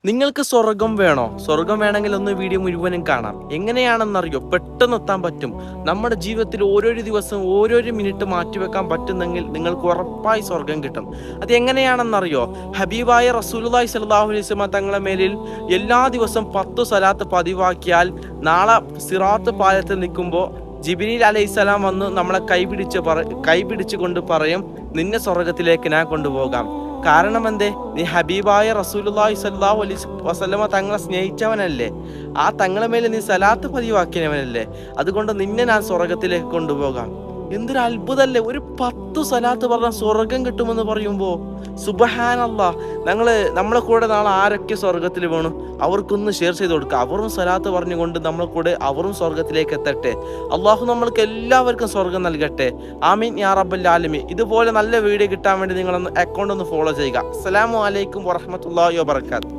നിങ്ങൾക്ക് സ്വർഗം വേണോ? സ്വർഗം വേണമെങ്കിൽ ഒന്ന് വീഡിയോ മുഴുവനും കാണാം. എങ്ങനെയാണെന്നറിയോ? പെട്ടെന്ന് എത്താൻ പറ്റും. നമ്മുടെ ജീവിതത്തിൽ ഓരോരോ ദിവസവും ഓരോരോ മിനിറ്റ് മാറ്റിവെക്കാൻ പറ്റുന്നെങ്കിൽ നിങ്ങൾക്ക് ഉറപ്പായി സ്വർഗം കിട്ടും. അത് എങ്ങനെയാണെന്നറിയോ? ഹബീബായ റസൂലുള്ളാഹി സ്വല്ലല്ലാഹു അലൈഹി വസല്ലം തങ്ങളുടെ മേലിൽ എല്ലാ ദിവസവും 10 സ്വലാത്ത് പതിവാക്കിയാൽ നാളെ സിറാത്ത് പാലത്തിൽ നിൽക്കുമ്പോൾ ജിബ്രീൽ അലൈഹിസ്സലാം വന്ന് നമ്മളെ കൈപിടിച്ചുകൊണ്ട് പറയും, നിന്നെ സ്വർഗത്തിലേക്ക് ഞാൻ കൊണ്ടുപോകാം. കാരണം എന്തേ? നീ ഹബീബായ റസൂലുള്ളാഹി സ്വല്ലല്ലാഹു അലൈഹി വസല്ലമ തങ്ങളെ സ്നേഹിച്ചവനല്ലേ, ആ തങ്ങളെ മേലെ നീ സലാത്ത് പതിവാക്കിയവനല്ലേ, അതുകൊണ്ട് നിന്നെ ഞാൻ സ്വർഗത്തിലേക്ക് കൊണ്ടുപോകാം. എന്തൊരു അത്ഭുതല്ലേ! ഒരു 10 സലാത്ത് പറഞ്ഞാൽ സ്വർഗം കിട്ടുമെന്ന് പറയുമ്പോൾ സുബ്ഹാനല്ലാഹ്. നമ്മളെ കൂടെ നാളെ ആരൊക്കെ സ്വർഗത്തിൽ വേണം അവർക്കൊന്ന് ഷെയർ ചെയ്ത് കൊടുക്കുക. അവരും സലാത്ത് പറഞ്ഞുകൊണ്ട് നമ്മളെ കൂടെ അവരും സ്വർഗത്തിലേക്ക് എത്തട്ടെ. അള്ളാഹു നമ്മൾക്ക് എല്ലാവർക്കും സ്വർഗം നൽകട്ടെ. ആമീൻ യാ റബ്ബൽ ആലമീൻ. ഇതുപോലെ നല്ല വീഡിയോ കിട്ടാൻ വേണ്ടി നിങ്ങളൊന്ന് അക്കൗണ്ട് ഒന്ന് ഫോളോ ചെയ്യുക. അസ്സലാമു അലൈക്കും വറഹ്മത്തുള്ളാഹി വബറകാതുഹു.